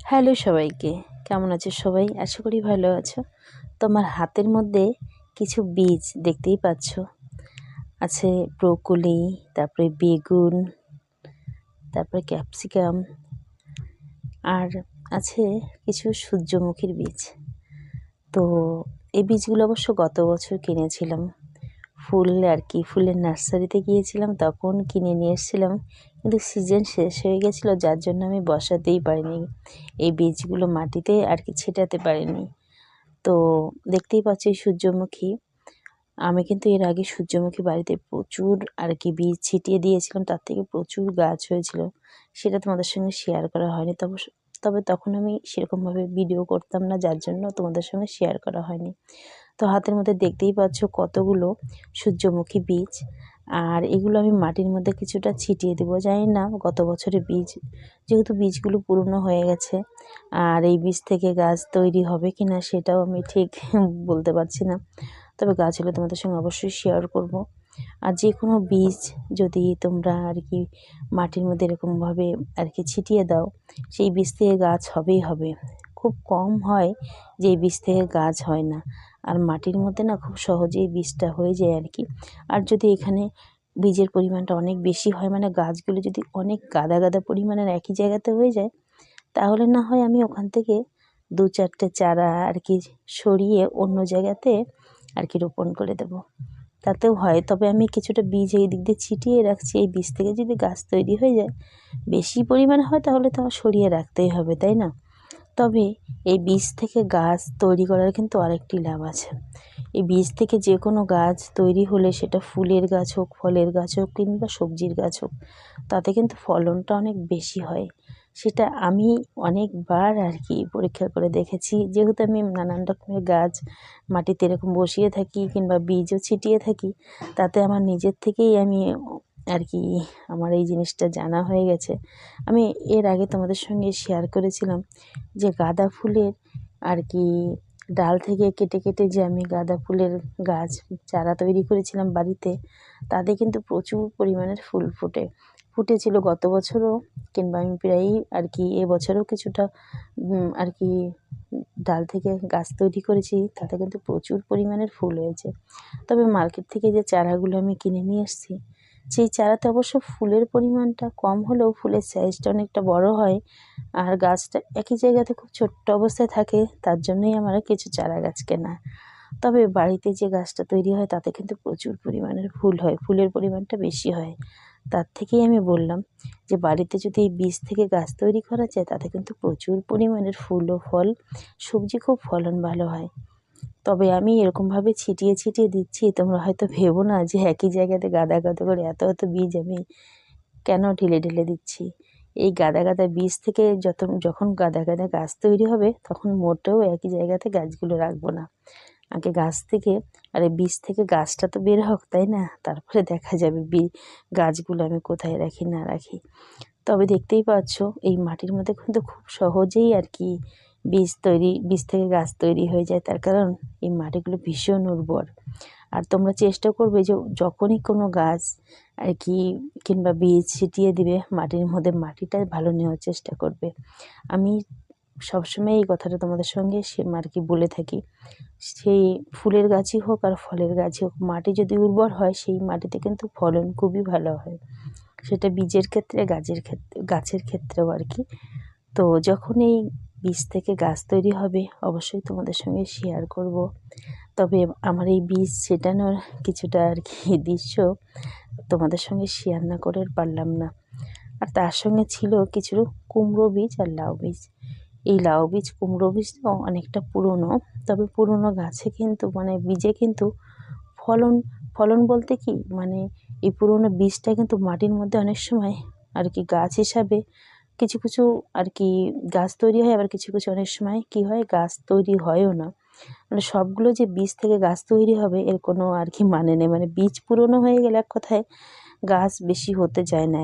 Hello সবাইকে, কেমন আছো সবাই? আশা করি ভালো আছো। তোমার হাতের মধ্যে কিছু বীজ দেখতেই পাচ্ছ। আছে ব্রোকলি, তারপরে বেগুন, তারপরে ক্যাপসিকাম, আর আছে কিছু সূর্যমুখীর বীজ। তো এই বীজগুলো অবশ্য গত বছর কিনেছিলাম। ফুলের নার্সারিতে গিয়েছিলাম, তখন কিনে নিয়ে এসেছিলাম, কিন্তু সিজন শেষ হয়ে গেছিলো, যার জন্য আমি বসাতেই পারিনি। এই বীজগুলো মাটিতে ছেটাতে পারিনি। তো দেখতেই পাচ্ছি সূর্যমুখী। আমি কিন্তু এর আগে সূর্যমুখী বাড়িতে প্রচুর বীজ ছিটিয়ে দিয়েছিলাম, তার থেকে প্রচুর গাছ হয়েছিল। সেটা তোমাদের সঙ্গে শেয়ার করা হয়নি। তবে তখন আমি সেরকমভাবে ভিডিও করতাম না, যার জন্য তোমাদের সঙ্গে শেয়ার করা হয়নি। তো হাতের মধ্যে দেখতেই পাচ্ছ কতগুলো সূর্যমুখী বীজ, আর এগুলো আমি মাটির মধ্যে কিছুটা ছিটিয়ে দেবো। জানি না গত বছরের বীজ, যেহেতু বীজগুলো পুরনো হয়ে গেছে, আর এই বীজ থেকে গাছ তৈরি হবে কি না সেটাও আমি ঠিক বলতে পারছি না। তবে গাছ হলে তোমাদের সঙ্গে অবশ্যই শেয়ার করব। আর যে কোনো বীজ যদি তোমরা মাটির মধ্যে এরকমভাবে ছিটিয়ে দাও, সেই বীজ থেকে গাছ হবেই হবে। খুব কম হয় যে এই বীজ থেকে গাছ হয় না, আর মাটির মধ্যে না খুব সহজেই বীজটা হয়ে যায় আর যদি এখানে বীজের পরিমাণটা অনেক বেশি হয়, মানে গাছগুলো যদি অনেক গাদা গাদা পরিমাণের একই জায়গাতে হয়ে যায়, তাহলে না হয় আমি ওখান থেকে 2-4টে চারা সরিয়ে অন্য জায়গাতে রোপণ করে দেব, তাতেও হয়। তবে আমি কিছুটা বীজ এই দিক দিয়ে ছিটিয়ে রাখছি। এই বীজ থেকে যদি গাছ তৈরি হয়ে যায়, বেশি পরিমাণে হয়, তাহলে তো আমার সরিয়ে রাখতেই হবে, তাই না? তবে এই বীজ থেকে গাছ তৈরি করার কিন্তু আরেকটি লাভ আছে। এই বীজ থেকে যে কোনো গাছ তৈরি হলে, সেটা ফুলের গাছ হোক, ফলের গাছ হোক, কিংবা সবজির গাছ হোক, তাতে কিন্তু ফলনটা অনেক বেশি হয়। সেটা আমি অনেকবার পরীক্ষা করে দেখেছি। যেহেতু আমি নানান রকমের গাছ মাটিতে এরকম বসিয়ে থাকি, কিংবা বীজও ছিটিয়ে থাকি, তাতে আমার নিজের থেকেই আমার এই জিনিসটা জানা হয়ে গেছে। আমি এর আগে তোমাদের সঙ্গে শেয়ার করেছিলাম যে গাঁদা ফুলের ডাল থেকে কেটে কেটে যে আমি গাঁদা ফুলের গাছ চারা তৈরি করেছিলাম বাড়িতে, তাতে কিন্তু প্রচুর পরিমাণের ফুল ফুটেছিল গত বছরও, কিংবা আমি প্রায়ই এবছরও কিছুটা ডাল থেকে গাছ তৈরি করেছি, তাতে কিন্তু প্রচুর পরিমাণের ফুল হয়েছে। তবে মার্কেট থেকে যে চারাগুলো আমি কিনে নিয়ে এসেছি, সেই চারাতে অবশ্য ফুলের পরিমাণটা কম হলেও ফুলের সাইজটা অনেকটা বড় হয়, আর গাছটা একই জায়গাতে খুব ছোট্ট অবস্থায় থাকে, তার জন্যই আমার কিছু চারা গাছ কেনা। তবে বাড়িতে যে গাছটা তৈরি হয়, তাতে কিন্তু প্রচুর পরিমাণের ফুল হয়, ফুলের পরিমাণটা বেশি হয়। তার থেকেই আমি বললাম যে বাড়িতে যদি এই বীজ থেকে গাছ তৈরি করা যায়, তাতে কিন্তু প্রচুর পরিমাণের ফুল ও ফল, সবজি খুব ফলন ভালো হয়। তবে আমি এরকমভাবে ছিটিয়ে ছিটিয়ে দিচ্ছি, তোমরা হয়তো ভেবো না যে একই জায়গাতে গাদা গাদা করে এত এত বীজ আমি কেন ঢেলে ঢেলে দিচ্ছি। এই গাদা গাদা বীজ থেকে যখন গাদা গাদা গাছ তৈরি হবে, তখন মোটেও একই জায়গাতে গাছগুলো রাখবো না। আগে গাছ থেকে বীজ থেকে গাছটা তো বের হোক, তাই না? তারপরে দেখা যাবে গাছগুলো আমি কোথায় রাখি না রাখি। তবে দেখতেই পাচ্ছ এই মাটির মধ্যে কিন্তু খুব সহজেই বীজ থেকে গাছ তৈরি হয়ে যায়, তার কারণ এই মাটিগুলো ভীষণ উর্বর। আর তোমরা চেষ্টা করবে যে যখনই কোনো গাছ কিংবা বীজ ছিটিয়ে দিবে মাটির মধ্যে, মাটিটা ভালো নেওয়ার চেষ্টা করবে। আমি সবসময় এই কথাটা তোমাদের সঙ্গে বলে থাকি। সেই ফুলের গাছই হোক আর ফলের গাছই হোক, মাটি যদি উর্বর হয়, সেই মাটিতে কিন্তু ফলন খুবই ভালো হয়। সেটা বীজের ক্ষেত্রে, গাছের ক্ষেত্রেও তো যখন এই বীজ থেকে গাছ তৈরি হবে, অবশ্যই তোমাদের সঙ্গে শেয়ার করব। তবে আমার এই বীজ ছেটানোর কিছুটা দৃশ্য তোমাদের সঙ্গে শেয়ার না করে পারলাম না। আর তার সঙ্গে ছিল কিছু কুমড়ো বীজ আর লাউ বীজ। এই লাউ বীজ, কুমড়ো বীজটা অনেকটা পুরনো, তবে পুরনো গাছে কিন্তু বীজে কিন্তু ফলন ফলন বলতে কি, এই পুরনো বীজটা কিন্তু মাটির মধ্যে অনেক সময় গাছ হিসাবে কিছু কিছু গাছ তৈরি হয়, আবার কিছু কিছু অনেক সময় কি হয়, গাছ তৈরি হয়ও না। সবগুলো যে বীজ থেকে গাছ তৈরি হবে এর কোনো মানে নেই। বীজ পুরনো হয়ে গেলে এক কথায় গাছ বেশি হতে চায় না